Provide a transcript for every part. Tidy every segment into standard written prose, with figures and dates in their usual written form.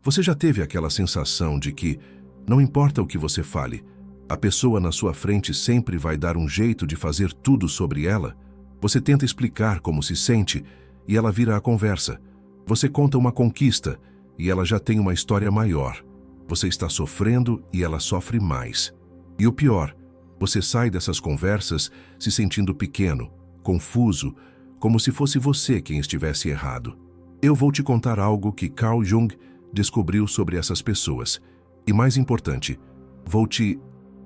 Você já teve aquela sensação de que, não importa o que você fale, a pessoa na sua frente sempre vai dar um jeito de fazer tudo sobre ela? Você tenta explicar como se sente e ela vira a conversa. Você conta uma conquista e ela já tem uma história maior. Você está sofrendo e ela sofre mais. E o pior, você sai dessas conversas se sentindo pequeno, confuso, como se fosse você quem estivesse errado. Eu vou te contar algo que Carl Jung descobriu sobre essas pessoas. E mais importante, vou te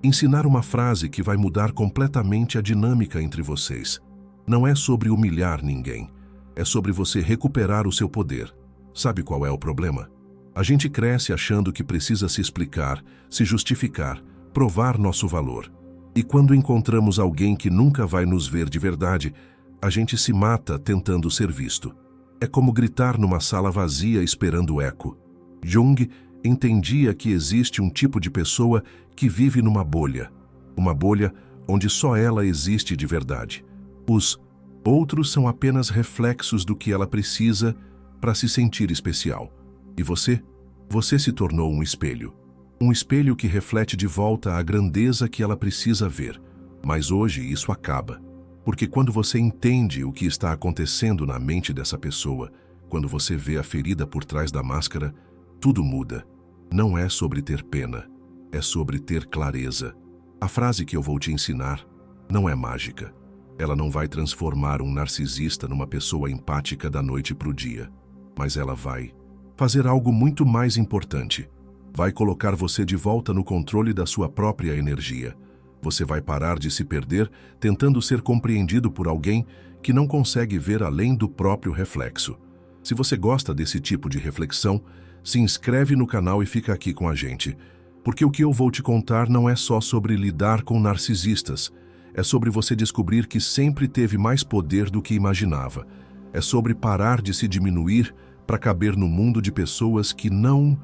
ensinar uma frase que vai mudar completamente a dinâmica entre vocês. Não é sobre humilhar ninguém, é sobre você recuperar o seu poder. Sabe qual é o problema? A gente cresce achando que precisa se explicar, se justificar, provar nosso valor. E quando encontramos alguém que nunca vai nos ver de verdade, a gente se mata tentando ser visto. É como gritar numa sala vazia esperando eco. Jung entendia que existe um tipo de pessoa que vive numa bolha. Uma bolha onde só ela existe de verdade. Os outros são apenas reflexos do que ela precisa para se sentir especial. E você? Você se tornou um espelho. Um espelho que reflete de volta a grandeza que ela precisa ver. Mas hoje isso acaba. Porque quando você entende o que está acontecendo na mente dessa pessoa, quando você vê a ferida por trás da máscara, tudo muda. Não é sobre ter pena, é sobre ter clareza. A frase que eu vou te ensinar não é mágica. Ela não vai transformar um narcisista numa pessoa empática da noite para o dia. Mas ela vai fazer algo muito mais importante. Vai colocar você de volta no controle da sua própria energia. Você vai parar de se perder tentando ser compreendido por alguém que não consegue ver além do próprio reflexo. Se você gosta desse tipo de reflexão, se inscreve no canal e fica aqui com a gente. Porque o que eu vou te contar não é só sobre lidar com narcisistas. É sobre você descobrir que sempre teve mais poder do que imaginava. É sobre parar de se diminuir para caber no mundo de pessoas que não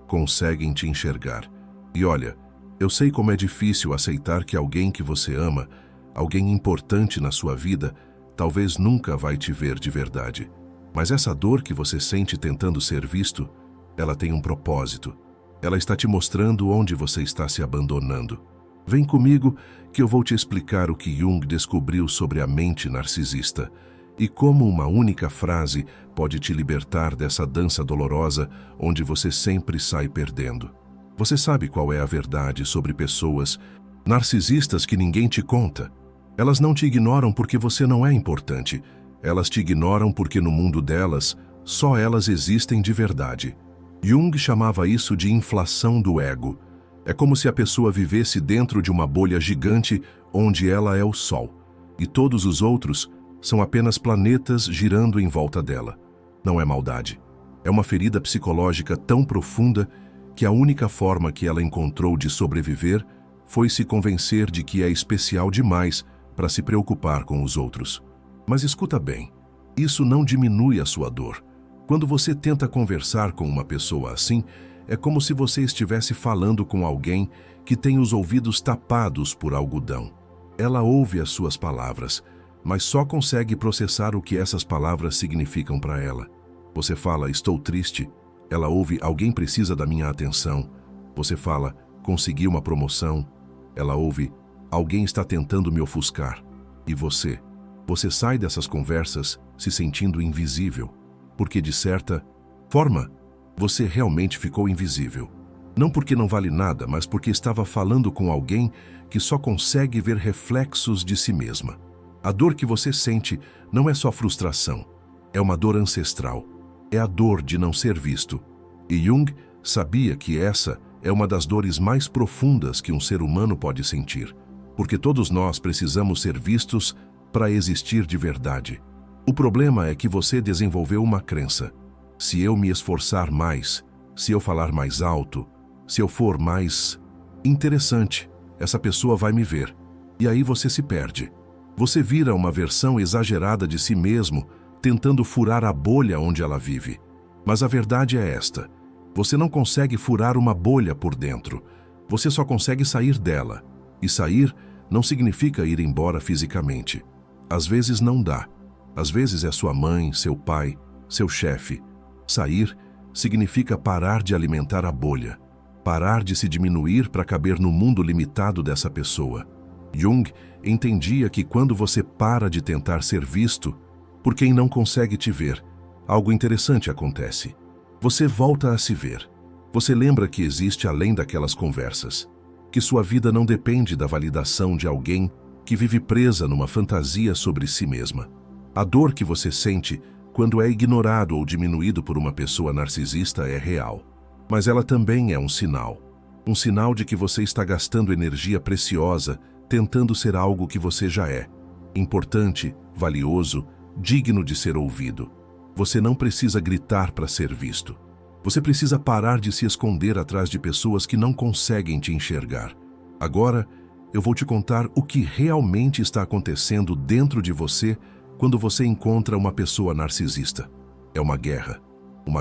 conseguem te enxergar. E olha, eu sei como é difícil aceitar que alguém que você ama, alguém importante na sua vida, talvez nunca vai te ver de verdade. Mas essa dor que você sente tentando ser visto, ela tem um propósito. Ela está te mostrando onde você está se abandonando. Vem comigo que eu vou te explicar o que Jung descobriu sobre a mente narcisista e como uma única frase pode te libertar dessa dança dolorosa onde você sempre sai perdendo. Você sabe qual é a verdade sobre pessoas narcisistas que ninguém te conta? Elas não te ignoram porque você não é importante. Elas te ignoram porque no mundo delas, só elas existem de verdade. Jung chamava isso de inflação do ego. É como se a pessoa vivesse dentro de uma bolha gigante onde ela é o Sol, e todos os outros são apenas planetas girando em volta dela. Não é maldade. É uma ferida psicológica tão profunda que a única forma que ela encontrou de sobreviver foi se convencer de que é especial demais para se preocupar com os outros. Mas escuta bem, isso não diminui a sua dor. Quando você tenta conversar com uma pessoa assim, é como se você estivesse falando com alguém que tem os ouvidos tapados por algodão. Ela ouve as suas palavras, mas só consegue processar o que essas palavras significam para ela. Você fala, estou triste. Ela ouve, alguém precisa da minha atenção. Você fala, consegui uma promoção. Ela ouve, alguém está tentando me ofuscar. E você sai dessas conversas se sentindo invisível. Porque de certa forma, você realmente ficou invisível. Não porque não vale nada, mas porque estava falando com alguém que só consegue ver reflexos de si mesma. A dor que você sente não é só frustração, é uma dor ancestral. É a dor de não ser visto. E Jung sabia que essa é uma das dores mais profundas que um ser humano pode sentir, porque todos nós precisamos ser vistos para existir de verdade. O problema é que você desenvolveu uma crença. Se eu me esforçar mais, se eu falar mais alto, se eu for mais interessante, essa pessoa vai me ver. E aí você se perde. Você vira uma versão exagerada de si mesmo, tentando furar a bolha onde ela vive. Mas a verdade é esta: você não consegue furar uma bolha por dentro. Você só consegue sair dela. E sair não significa ir embora fisicamente. Às vezes não dá. Às vezes é sua mãe, seu pai, seu chefe. Sair significa parar de alimentar a bolha, parar de se diminuir para caber no mundo limitado dessa pessoa. Jung entendia que quando você para de tentar ser visto por quem não consegue te ver, algo interessante acontece. Você volta a se ver. Você lembra que existe além daquelas conversas, que sua vida não depende da validação de alguém que vive presa numa fantasia sobre si mesma. A dor que você sente quando é ignorado ou diminuído por uma pessoa narcisista é real, mas ela também é um sinal de que você está gastando energia preciosa tentando ser algo que você já é, importante, valioso, digno de ser ouvido. Você não precisa gritar para ser visto. Você precisa parar de se esconder atrás de pessoas que não conseguem te enxergar. Agora, eu vou te contar o que realmente está acontecendo dentro de você quando você encontra uma pessoa narcisista. É uma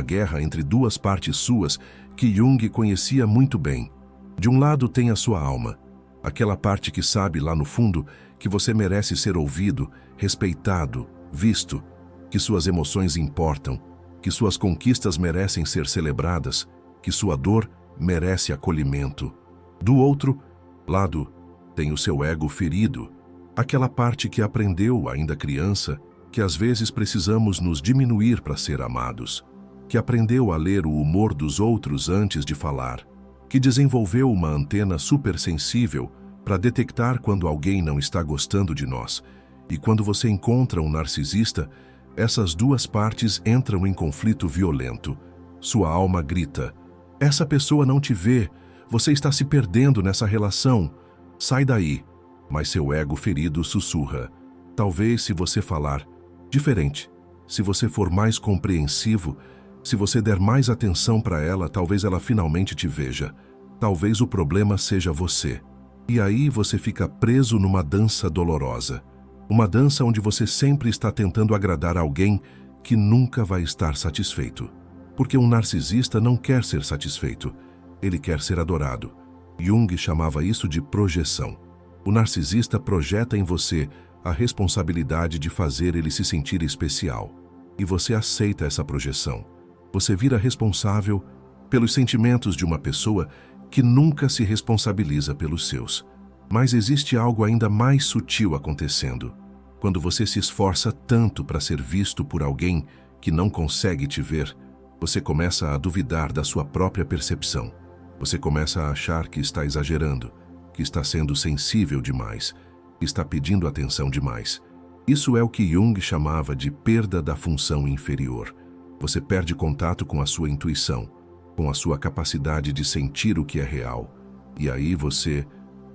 guerra entre duas partes suas que Jung conhecia muito bem. De um lado tem a sua alma, aquela parte que sabe lá no fundo que você merece ser ouvido, respeitado, visto, que suas emoções importam, que suas conquistas merecem ser celebradas, que sua dor merece acolhimento. Do outro lado, tem o seu ego ferido, aquela parte que aprendeu, ainda criança, que às vezes precisamos nos diminuir para ser amados, que aprendeu a ler o humor dos outros antes de falar, que desenvolveu uma antena supersensível para detectar quando alguém não está gostando de nós. E quando você encontra um narcisista, essas duas partes entram em conflito violento. Sua alma grita: essa pessoa não te vê, você está se perdendo nessa relação, sai daí. Mas seu ego ferido sussurra: talvez se você falar diferente, se você for mais compreensivo, se você der mais atenção para ela, talvez ela finalmente te veja. Talvez o problema seja você. E aí você fica preso numa dança dolorosa. Uma dança onde você sempre está tentando agradar alguém que nunca vai estar satisfeito. Porque um narcisista não quer ser satisfeito, ele quer ser adorado. Jung chamava isso de projeção. O narcisista projeta em você a responsabilidade de fazer ele se sentir especial. E você aceita essa projeção. Você vira responsável pelos sentimentos de uma pessoa que nunca se responsabiliza pelos seus. Mas existe algo ainda mais sutil acontecendo. Quando você se esforça tanto para ser visto por alguém que não consegue te ver, você começa a duvidar da sua própria percepção. Você começa a achar que está exagerando, que está sendo sensível demais, que está pedindo atenção demais. Isso é o que Jung chamava de perda da função inferior. Você perde contato com a sua intuição, com a sua capacidade de sentir o que é real. E aí você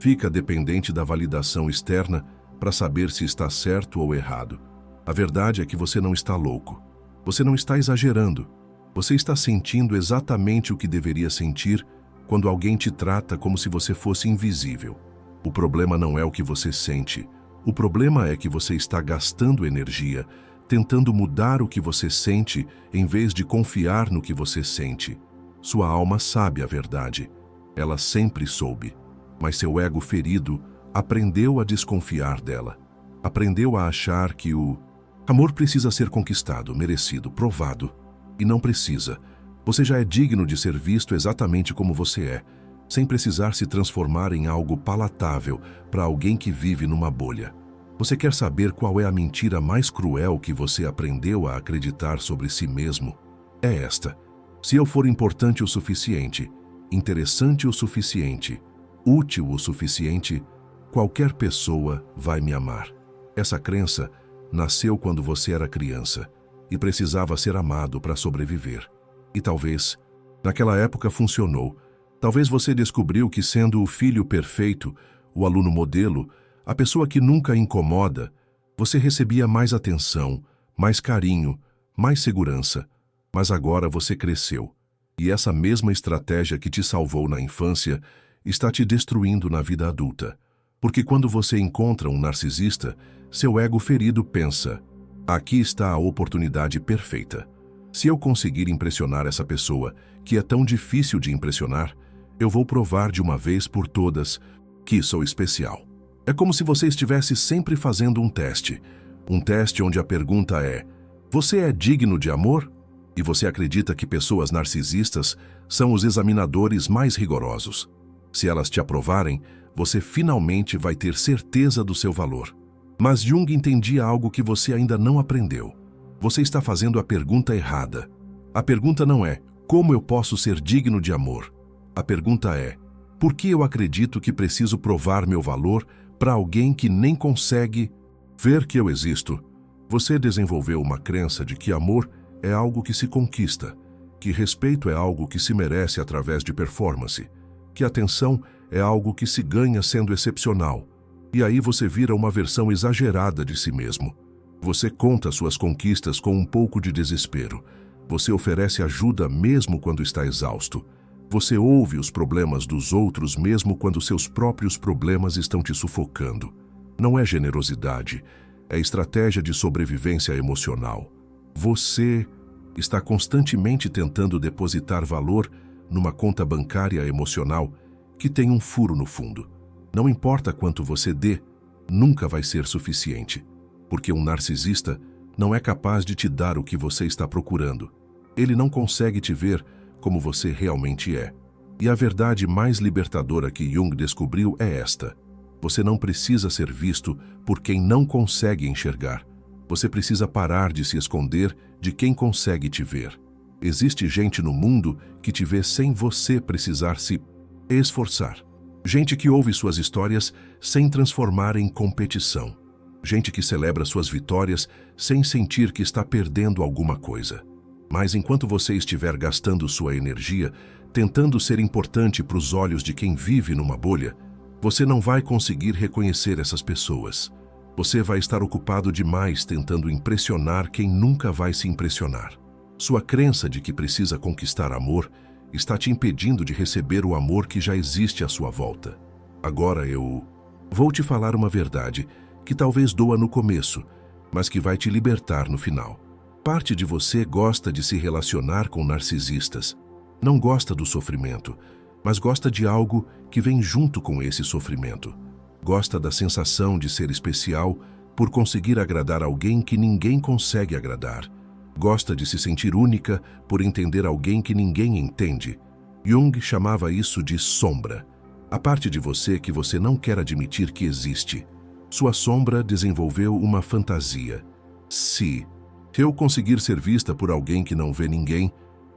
fica dependente da validação externa para saber se está certo ou errado. A verdade é que você não está louco. Você não está exagerando. Você está sentindo exatamente o que deveria sentir quando alguém te trata como se você fosse invisível. O problema não é o que você sente. O problema é que você está gastando energia tentando mudar o que você sente em vez de confiar no que você sente. Sua alma sabe a verdade. Ela sempre soube. Mas seu ego ferido aprendeu a desconfiar dela. Aprendeu a achar que o amor precisa ser conquistado, merecido, provado. E não precisa. Você já é digno de ser visto exatamente como você é, sem precisar se transformar em algo palatável para alguém que vive numa bolha. Você quer saber qual é a mentira mais cruel que você aprendeu a acreditar sobre si mesmo? É esta: se eu for importante o suficiente, interessante o suficiente, útil o suficiente, qualquer pessoa vai me amar. Essa crença nasceu quando você era criança e precisava ser amado para sobreviver. E talvez, naquela época funcionou. Talvez você descobriu que, sendo o filho perfeito, o aluno modelo, a pessoa que nunca incomoda, você recebia mais atenção, mais carinho, mais segurança. Mas agora você cresceu. E essa mesma estratégia que te salvou na infância está te destruindo na vida adulta. Porque quando você encontra um narcisista, seu ego ferido pensa: aqui está a oportunidade perfeita. Se eu conseguir impressionar essa pessoa, que é tão difícil de impressionar, eu vou provar de uma vez por todas que sou especial. É como se você estivesse sempre fazendo um teste onde a pergunta é: você é digno de amor? E você acredita que pessoas narcisistas são os examinadores mais rigorosos. Se elas te aprovarem, você finalmente vai ter certeza do seu valor. Mas Jung entendia algo que você ainda não aprendeu. Você está fazendo a pergunta errada. A pergunta não é, como eu posso ser digno de amor? A pergunta é, por que eu acredito que preciso provar meu valor para alguém que nem consegue ver que eu existo? Você desenvolveu uma crença de que amor é algo que se conquista, que respeito é algo que se merece através de performance, que atenção é algo que se ganha sendo excepcional. E aí você vira uma versão exagerada de si mesmo. Você conta suas conquistas com um pouco de desespero. Você oferece ajuda mesmo quando está exausto. Você ouve os problemas dos outros mesmo quando seus próprios problemas estão te sufocando. Não é generosidade, é estratégia de sobrevivência emocional. Você está constantemente tentando depositar valor numa conta bancária emocional que tem um furo no fundo. Não importa quanto você dê, nunca vai ser suficiente, porque um narcisista não é capaz de te dar o que você está procurando. Ele não consegue te ver como você realmente é. E a verdade mais libertadora que Jung descobriu é esta: você não precisa ser visto por quem não consegue enxergar. Você precisa parar de se esconder de quem consegue te ver. Existe gente no mundo que te vê sem você precisar se esforçar. Gente que ouve suas histórias sem transformar em competição. Gente que celebra suas vitórias sem sentir que está perdendo alguma coisa. Mas enquanto você estiver gastando sua energia tentando ser importante para os olhos de quem vive numa bolha, você não vai conseguir reconhecer essas pessoas. Você vai estar ocupado demais tentando impressionar quem nunca vai se impressionar. Sua crença de que precisa conquistar amor está te impedindo de receber o amor que já existe à sua volta. Agora eu vou te falar uma verdade que talvez doa no começo, mas que vai te libertar no final. Parte de você gosta de se relacionar com narcisistas. Não gosta do sofrimento, mas gosta de algo que vem junto com esse sofrimento. Gosta da sensação de ser especial por conseguir agradar alguém que ninguém consegue agradar. Gosta de se sentir única por entender alguém que ninguém entende. Jung chamava isso de sombra. A parte de você que você não quer admitir que existe. Sua sombra desenvolveu uma fantasia. Se eu conseguir ser vista por alguém que não vê ninguém,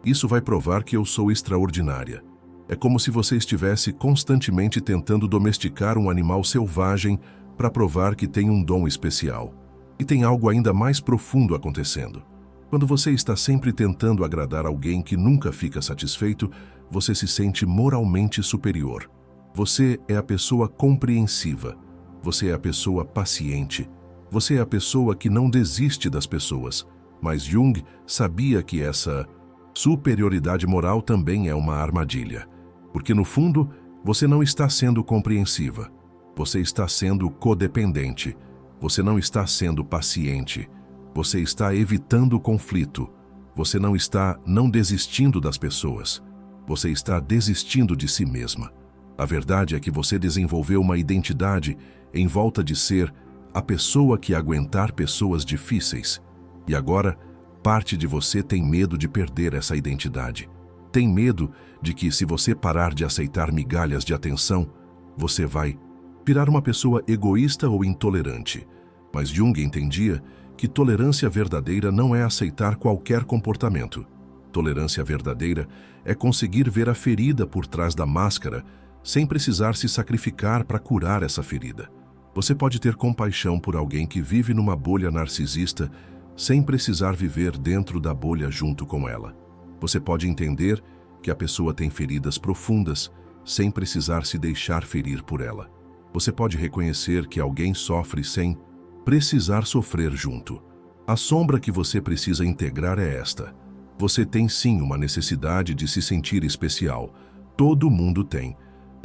isso vai provar que eu sou extraordinária. É como se você estivesse constantemente tentando domesticar um animal selvagem para provar que tem um dom especial. E tem algo ainda mais profundo acontecendo. Quando você está sempre tentando agradar alguém que nunca fica satisfeito, você se sente moralmente superior. Você é a pessoa compreensiva. Você é a pessoa paciente. Você é a pessoa que não desiste das pessoas. Mas Jung sabia que essa superioridade moral também é uma armadilha. Porque no fundo, você não está sendo compreensiva. Você está sendo codependente. Você não está sendo paciente. Você está evitando o conflito. Você não está não desistindo das pessoas. Você está desistindo de si mesma. A verdade é que você desenvolveu uma identidade em volta de ser a pessoa que aguentar pessoas difíceis. E agora, parte de você tem medo de perder essa identidade. Tem medo de que, se você parar de aceitar migalhas de atenção, você vai virar uma pessoa egoísta ou intolerante. Mas Jung entendia que tolerância verdadeira não é aceitar qualquer comportamento. Tolerância verdadeira é conseguir ver a ferida por trás da máscara sem precisar se sacrificar para curar essa ferida. Você pode ter compaixão por alguém que vive numa bolha narcisista sem precisar viver dentro da bolha junto com ela. Você pode entender que a pessoa tem feridas profundas sem precisar se deixar ferir por ela. Você pode reconhecer que alguém sofre sem precisar sofrer junto. A sombra que você precisa integrar é esta. Você tem sim uma necessidade de se sentir especial. Todo mundo tem.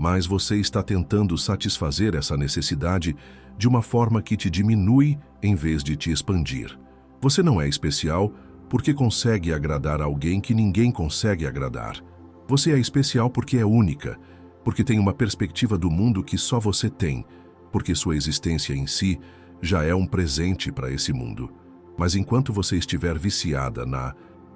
Mas você está tentando satisfazer essa necessidade de uma forma que te diminui em vez de te expandir. Você não é especial porque consegue agradar alguém que ninguém consegue agradar. Você é especial porque é única, porque tem uma perspectiva do mundo que só você tem, porque sua existência em si já é um presente para esse mundo. Mas enquanto você estiver viciada na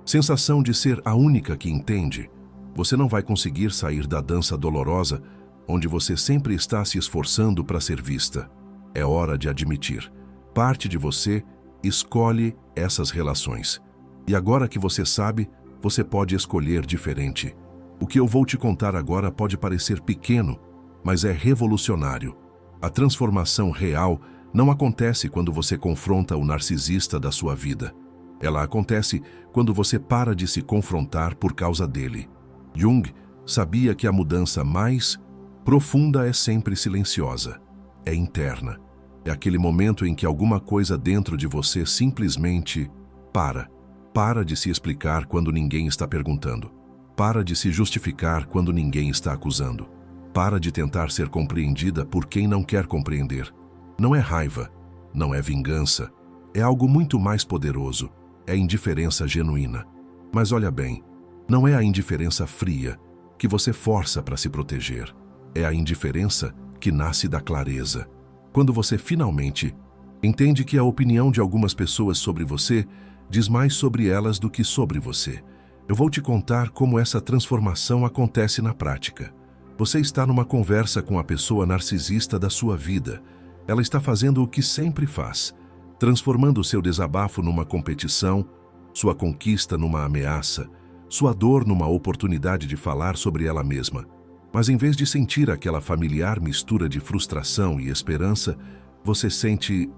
Sensação de ser a única que entende. Você não vai conseguir sair da dança dolorosa, onde você sempre está se esforçando para ser vista. É hora de admitir. Parte de você escolhe essas relações. E agora que você sabe, você pode escolher diferente. O que eu vou te contar agora pode parecer pequeno, mas é revolucionário. A transformação real não acontece quando você confronta o narcisista da sua vida. Ela acontece quando você para de se confrontar por causa dele. Jung sabia que a mudança mais profunda é sempre silenciosa. É interna. É aquele momento em que alguma coisa dentro de você simplesmente para. Para de se explicar quando ninguém está perguntando. Para de se justificar quando ninguém está acusando. Para de tentar ser compreendida por quem não quer compreender. Não é raiva, não é vingança. É algo muito mais poderoso. É indiferença genuína. Mas olha bem, não é a indiferença fria que você força para se proteger. É a indiferença que nasce da clareza. Quando você finalmente entende que a opinião de algumas pessoas sobre você diz mais sobre elas do que sobre você. Eu vou te contar como essa transformação acontece na prática. Você está numa conversa com a pessoa narcisista da sua vida. Ela está fazendo o que sempre faz, transformando seu desabafo numa competição, sua conquista numa ameaça, sua dor numa oportunidade de falar sobre ela mesma. Mas em vez de sentir aquela familiar mistura de frustração e esperança, você sente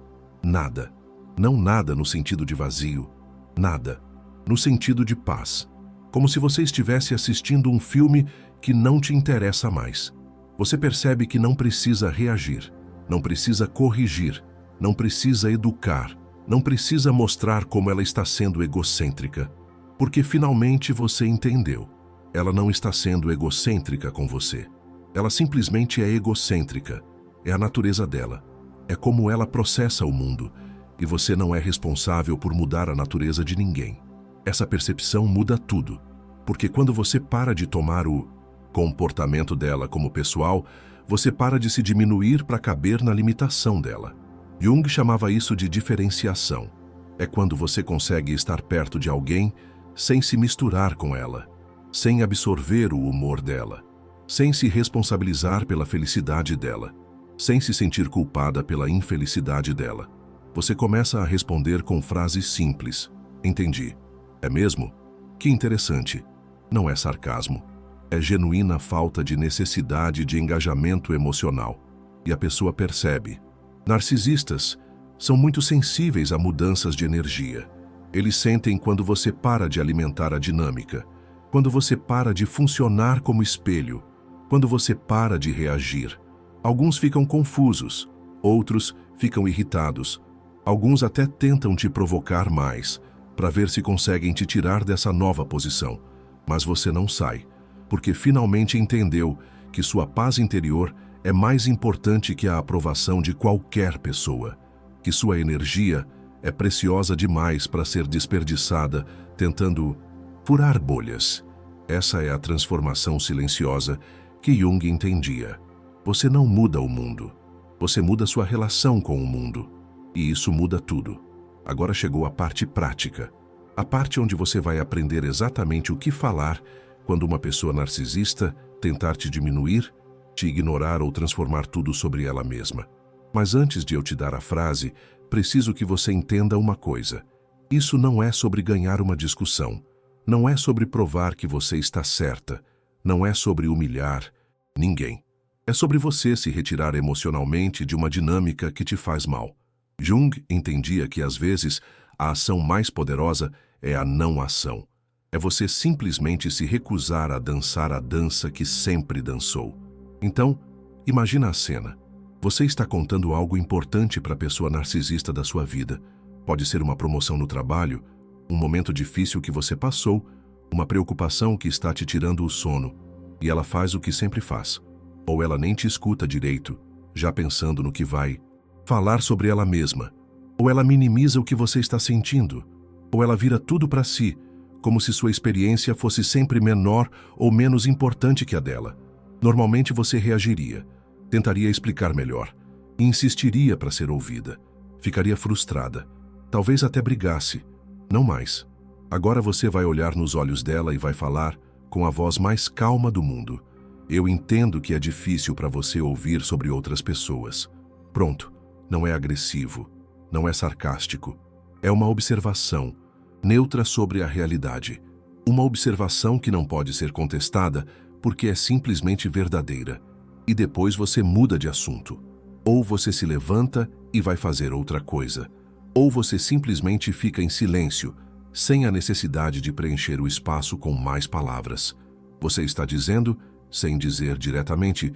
nada. Não nada no sentido de vazio, nada no sentido de paz. Como se você estivesse assistindo um filme que não te interessa mais. Você percebe que não precisa reagir, não precisa corrigir, não precisa educar, não precisa mostrar como ela está sendo egocêntrica, porque finalmente você entendeu. Ela não está sendo egocêntrica com você. Ela simplesmente é egocêntrica. É a natureza dela. É como ela processa o mundo, e você não é responsável por mudar a natureza de ninguém. Essa percepção muda tudo, porque quando você para de tomar o comportamento dela como pessoal, você para de se diminuir para caber na limitação dela. Jung chamava isso de diferenciação. É quando você consegue estar perto de alguém sem se misturar com ela, sem absorver o humor dela, sem se responsabilizar pela felicidade dela, sem se sentir culpada pela infelicidade dela. Você começa a responder com frases simples. Entendi. É mesmo? Que interessante. Não é sarcasmo. É genuína falta de necessidade de engajamento emocional. E a pessoa percebe. Narcisistas são muito sensíveis a mudanças de energia. Eles sentem quando você para de alimentar a dinâmica, quando você para de funcionar como espelho, quando você para de reagir. Alguns ficam confusos, outros ficam irritados. Alguns até tentam te provocar mais, para ver se conseguem te tirar dessa nova posição. Mas você não sai, porque finalmente entendeu que sua paz interior é mais importante que a aprovação de qualquer pessoa, que sua energia é preciosa demais para ser desperdiçada tentando furar bolhas. Essa é a transformação silenciosa que Jung entendia. Você não muda o mundo, você muda sua relação com o mundo. E isso muda tudo. Agora chegou a parte prática, a parte onde você vai aprender exatamente o que falar quando uma pessoa narcisista tentar te diminuir, te ignorar ou transformar tudo sobre ela mesma. Mas antes de eu te dar a frase, preciso que você entenda uma coisa. Isso não é sobre ganhar uma discussão. Não é sobre provar que você está certa. Não é sobre humilhar ninguém. É sobre você se retirar emocionalmente de uma dinâmica que te faz mal. Jung entendia que, às vezes, a ação mais poderosa é a não-ação. É você simplesmente se recusar a dançar a dança que sempre dançou. Então, imagina a cena. Você está contando algo importante para a pessoa narcisista da sua vida. Pode ser uma promoção no trabalho, um momento difícil que você passou, uma preocupação que está te tirando o sono, e ela faz o que sempre faz. Ou ela nem te escuta direito, já pensando no que vai falar sobre ela mesma. Ou ela minimiza o que você está sentindo. Ou ela vira tudo para si, como se sua experiência fosse sempre menor ou menos importante que a dela. Normalmente você reagiria, tentaria explicar melhor, insistiria para ser ouvida, ficaria frustrada, talvez até brigasse, não mais. Agora você vai olhar nos olhos dela e vai falar com a voz mais calma do mundo. Eu entendo que é difícil para você ouvir sobre outras pessoas. Pronto, não é agressivo, não é sarcástico. É uma observação neutra sobre a realidade. Uma observação que não pode ser contestada porque é simplesmente verdadeira. E depois você muda de assunto. Ou você se levanta e vai fazer outra coisa. Ou você simplesmente fica em silêncio, sem a necessidade de preencher o espaço com mais palavras. Você está dizendo, sem dizer diretamente,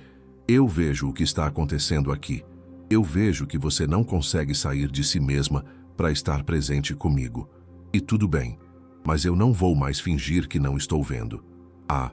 eu vejo o que está acontecendo aqui. Eu vejo que você não consegue sair de si mesma para estar presente comigo. E tudo bem, mas eu não vou mais fingir que não estou vendo. A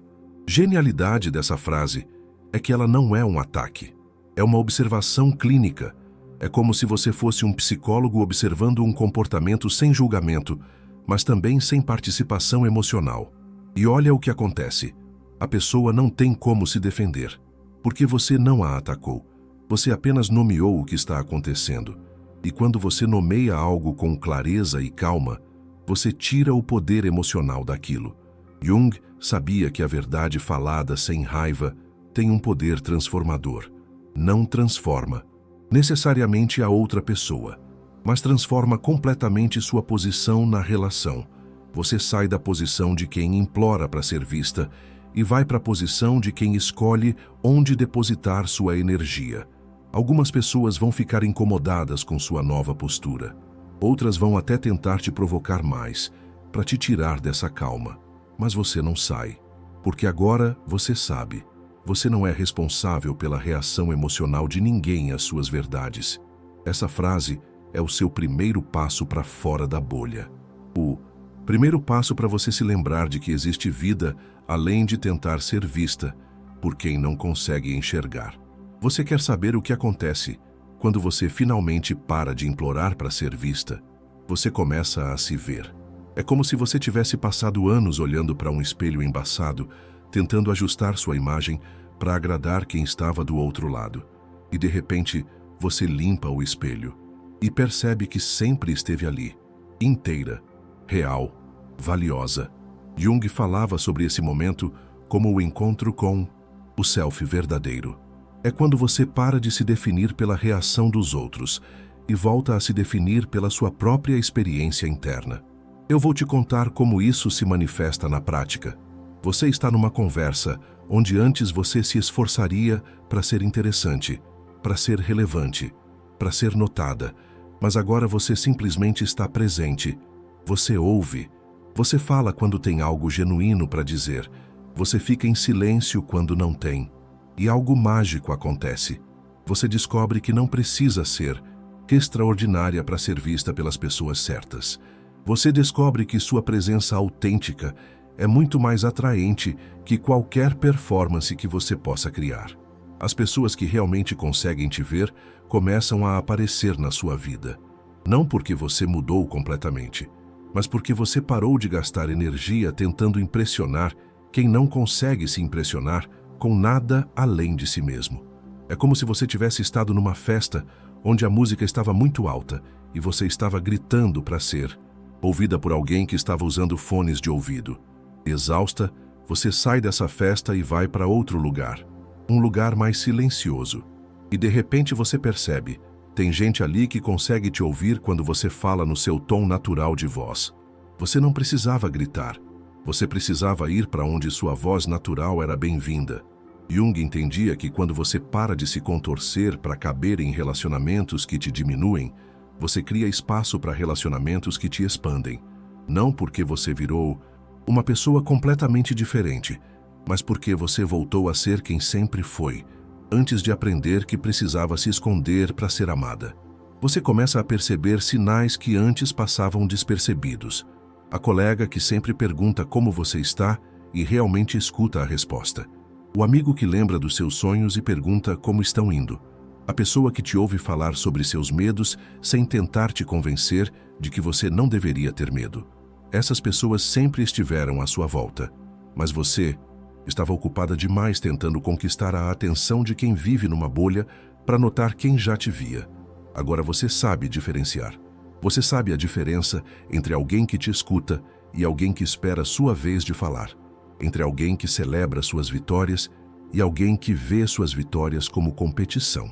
genialidade dessa frase é que ela não é um ataque. É uma observação clínica. É como se você fosse um psicólogo observando um comportamento sem julgamento, mas também sem participação emocional. E olha o que acontece. A pessoa não tem como se defender, porque você não a atacou. Você apenas nomeou o que está acontecendo. E quando você nomeia algo com clareza e calma, você tira o poder emocional daquilo. Jung sabia que a verdade falada sem raiva tem um poder transformador. Não transforma necessariamente a outra pessoa, mas transforma completamente sua posição na relação. Você sai da posição de quem implora para ser vista e vai para a posição de quem escolhe onde depositar sua energia. Algumas pessoas vão ficar incomodadas com sua nova postura. Outras vão até tentar te provocar mais, para te tirar dessa calma. Mas você não sai, porque agora você sabe. Você não é responsável pela reação emocional de ninguém às suas verdades. Essa frase é o seu primeiro passo para fora da bolha. O primeiro passo para você se lembrar de que existe vida além de tentar ser vista por quem não consegue enxergar. Você quer saber o que acontece quando você finalmente para de implorar para ser vista? Você começa a se ver. É como se você tivesse passado anos olhando para um espelho embaçado, tentando ajustar sua imagem para agradar quem estava do outro lado. E de repente, você limpa o espelho e percebe que sempre esteve ali, inteira, real, valiosa. Jung falava sobre esse momento como o encontro com o self verdadeiro. É quando você para de se definir pela reação dos outros e volta a se definir pela sua própria experiência interna. Eu vou te contar como isso se manifesta na prática. Você está numa conversa onde antes você se esforçaria para ser interessante, para ser relevante, para ser notada, mas agora você simplesmente está presente. Você ouve. Você fala quando tem algo genuíno para dizer. Você fica em silêncio quando não tem. E algo mágico acontece. Você descobre que não precisa ser extraordinária para ser vista pelas pessoas certas. Você descobre que sua presença autêntica é muito mais atraente que qualquer performance que você possa criar. As pessoas que realmente conseguem te ver começam a aparecer na sua vida. Não porque você mudou completamente, mas porque você parou de gastar energia tentando impressionar quem não consegue se impressionar com nada além de si mesmo. É como se você tivesse estado numa festa onde a música estava muito alta e você estava gritando para ser ouvida por alguém que estava usando fones de ouvido. Exausta, você sai dessa festa e vai para outro lugar, um lugar mais silencioso. E de repente você percebe, tem gente ali que consegue te ouvir quando você fala no seu tom natural de voz. Você não precisava gritar, você precisava ir para onde sua voz natural era bem-vinda. Jung entendia que quando você para de se contorcer para caber em relacionamentos que te diminuem, você cria espaço para relacionamentos que te expandem. Não porque você virou uma pessoa completamente diferente, mas porque você voltou a ser quem sempre foi, antes de aprender que precisava se esconder para ser amada. Você começa a perceber sinais que antes passavam despercebidos. A colega que sempre pergunta como você está e realmente escuta a resposta. O amigo que lembra dos seus sonhos e pergunta como estão indo. A pessoa que te ouve falar sobre seus medos sem tentar te convencer de que você não deveria ter medo. Essas pessoas sempre estiveram à sua volta, mas você estava ocupada demais tentando conquistar a atenção de quem vive numa bolha para notar quem já te via. Agora você sabe diferenciar. Você sabe a diferença entre alguém que te escuta e alguém que espera sua vez de falar, entre alguém que celebra suas vitórias e alguém que vê suas vitórias como competição,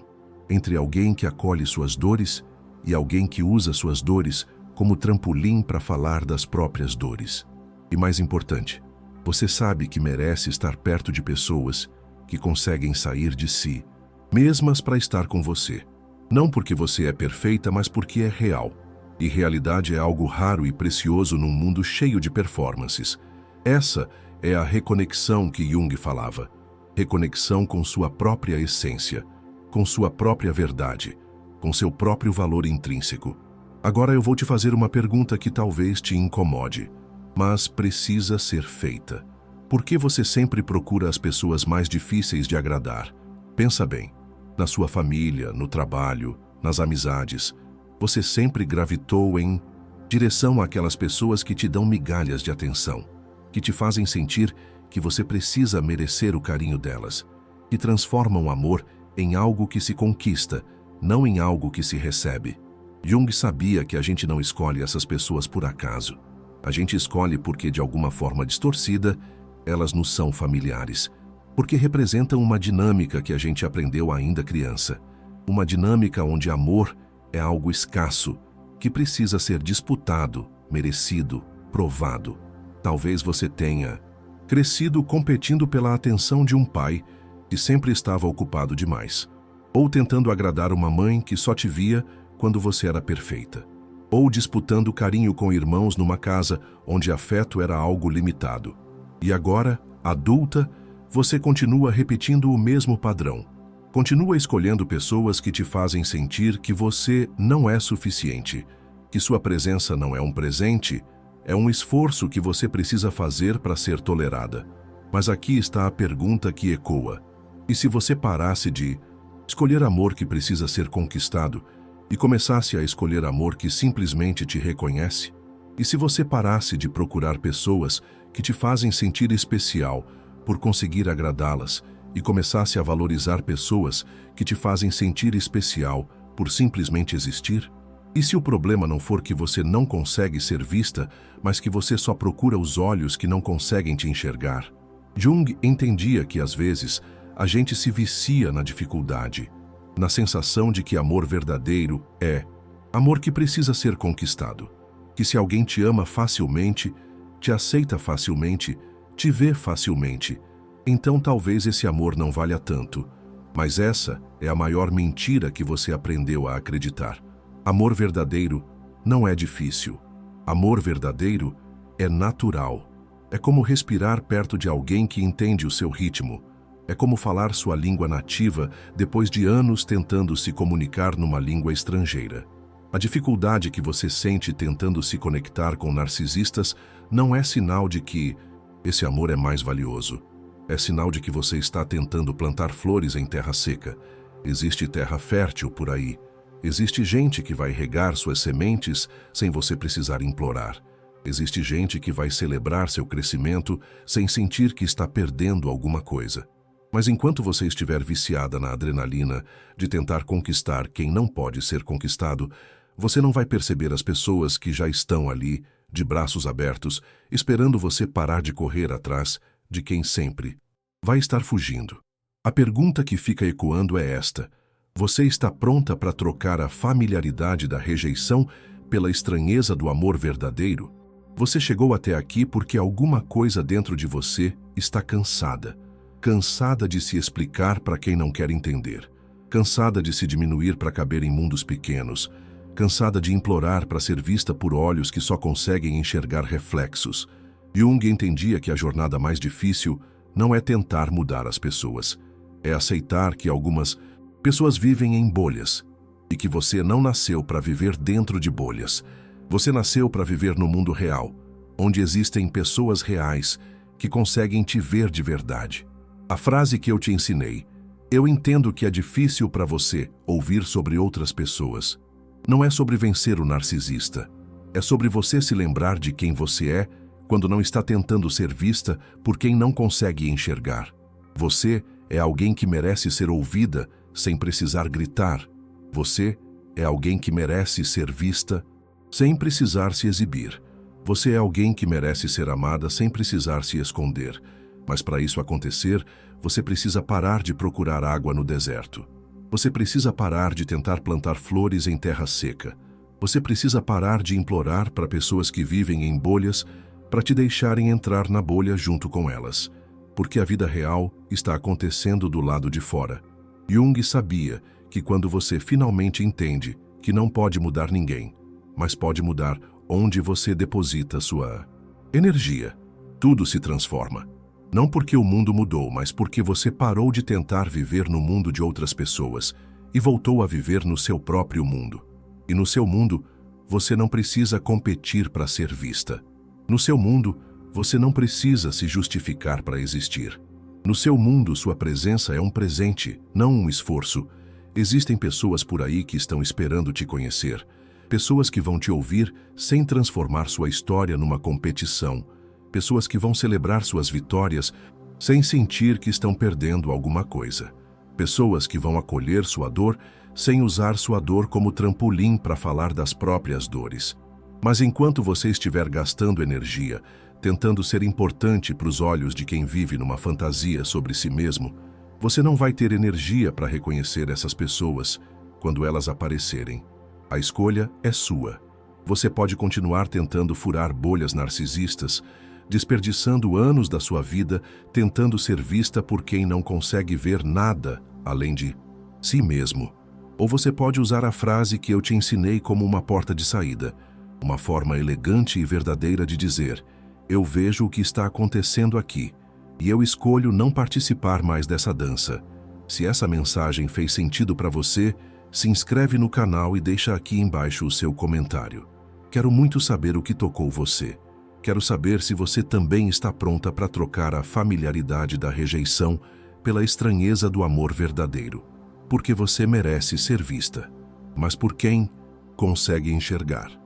entre alguém que acolhe suas dores e alguém que usa suas dores como trampolim para falar das próprias dores. E mais importante, você sabe que merece estar perto de pessoas que conseguem sair de si, mesmas para estar com você. Não porque você é perfeita, mas porque é real. E realidade é algo raro e precioso num mundo cheio de performances. Essa é a reconexão que Jung falava. Reconexão com sua própria essência, com sua própria verdade, com seu próprio valor intrínseco. Agora eu vou te fazer uma pergunta que talvez te incomode, mas precisa ser feita. Por que você sempre procura as pessoas mais difíceis de agradar? Pensa bem. Na sua família, no trabalho, nas amizades, você sempre gravitou em direção àquelas pessoas que te dão migalhas de atenção, que te fazem sentir que você precisa merecer o carinho delas, que transformam o amor em algo que se conquista, não em algo que se recebe. Jung sabia que a gente não escolhe essas pessoas por acaso. A gente escolhe porque, de alguma forma distorcida, elas nos são familiares, porque representam uma dinâmica que a gente aprendeu ainda criança. Uma dinâmica onde amor é algo escasso, que precisa ser disputado, merecido, provado. Talvez você tenha crescido competindo pela atenção de um pai que sempre estava ocupado demais, ou tentando agradar uma mãe que só te via quando você era perfeita, ou disputando carinho com irmãos numa casa onde afeto era algo limitado. E agora, adulta, você continua repetindo o mesmo padrão. Continua escolhendo pessoas que te fazem sentir que você não é suficiente, que sua presença não é um presente, é um esforço que você precisa fazer para ser tolerada. Mas aqui está a pergunta que ecoa. E se você parasse de escolher amor que precisa ser conquistado e começasse a escolher amor que simplesmente te reconhece? E se você parasse de procurar pessoas que te fazem sentir especial por conseguir agradá-las e começasse a valorizar pessoas que te fazem sentir especial por simplesmente existir? E se o problema não for que você não consegue ser vista, mas que você só procura os olhos que não conseguem te enxergar? Jung entendia que, às vezes, a gente se vicia na dificuldade, na sensação de que amor verdadeiro é amor que precisa ser conquistado, que se alguém te ama facilmente, te aceita facilmente, te vê facilmente, então talvez esse amor não valha tanto. Mas essa é a maior mentira que você aprendeu a acreditar. Amor verdadeiro não é difícil. Amor verdadeiro é natural. É como respirar perto de alguém que entende o seu ritmo. É como falar sua língua nativa depois de anos tentando se comunicar numa língua estrangeira. A dificuldade que você sente tentando se conectar com narcisistas não é sinal de que esse amor é mais valioso. É sinal de que você está tentando plantar flores em terra seca. Existe terra fértil por aí. Existe gente que vai regar suas sementes sem você precisar implorar. Existe gente que vai celebrar seu crescimento sem sentir que está perdendo alguma coisa. Mas enquanto você estiver viciada na adrenalina de tentar conquistar quem não pode ser conquistado, você não vai perceber as pessoas que já estão ali, de braços abertos, esperando você parar de correr atrás de quem sempre vai estar fugindo. A pergunta que fica ecoando é esta: você está pronta para trocar a familiaridade da rejeição pela estranheza do amor verdadeiro? Você chegou até aqui porque alguma coisa dentro de você está cansada. Cansada de se explicar para quem não quer entender. Cansada de se diminuir para caber em mundos pequenos. Cansada de implorar para ser vista por olhos que só conseguem enxergar reflexos. Jung entendia que a jornada mais difícil não é tentar mudar as pessoas. É aceitar que algumas pessoas vivem em bolhas e que você não nasceu para viver dentro de bolhas. Você nasceu para viver no mundo real, onde existem pessoas reais que conseguem te ver de verdade. A frase que eu te ensinei, eu entendo que é difícil para você ouvir sobre outras pessoas. Não é sobre vencer o narcisista. É sobre você se lembrar de quem você é quando não está tentando ser vista por quem não consegue enxergar. Você é alguém que merece ser ouvida sem precisar gritar. Você é alguém que merece ser vista sem precisar se exibir. Você é alguém que merece ser amada sem precisar se esconder. Mas para isso acontecer, você precisa parar de procurar água no deserto. Você precisa parar de tentar plantar flores em terra seca. Você precisa parar de implorar para pessoas que vivem em bolhas para te deixarem entrar na bolha junto com elas. Porque a vida real está acontecendo do lado de fora. Jung sabia que quando você finalmente entende que não pode mudar ninguém, mas pode mudar onde você deposita sua energia, tudo se transforma. Não porque o mundo mudou, mas porque você parou de tentar viver no mundo de outras pessoas e voltou a viver no seu próprio mundo. E no seu mundo, você não precisa competir para ser vista. No seu mundo, você não precisa se justificar para existir. No seu mundo, sua presença é um presente, não um esforço. Existem pessoas por aí que estão esperando te conhecer. Pessoas que vão te ouvir sem transformar sua história numa competição. Pessoas que vão celebrar suas vitórias sem sentir que estão perdendo alguma coisa. Pessoas que vão acolher sua dor sem usar sua dor como trampolim para falar das próprias dores. Mas enquanto você estiver gastando energia, tentando ser importante para os olhos de quem vive numa fantasia sobre si mesmo, você não vai ter energia para reconhecer essas pessoas quando elas aparecerem. A escolha é sua. Você pode continuar tentando furar bolhas narcisistas, desperdiçando anos da sua vida tentando ser vista por quem não consegue ver nada além de si mesmo. Ou você pode usar a frase que eu te ensinei como uma porta de saída, uma forma elegante e verdadeira de dizer: eu vejo o que está acontecendo aqui, e eu escolho não participar mais dessa dança. Se essa mensagem fez sentido para você, se inscreve no canal e deixa aqui embaixo o seu comentário. Quero muito saber o que tocou você. Quero saber se você também está pronta para trocar a familiaridade da rejeição pela estranheza do amor verdadeiro. Porque você merece ser vista, mas por quem consegue enxergar.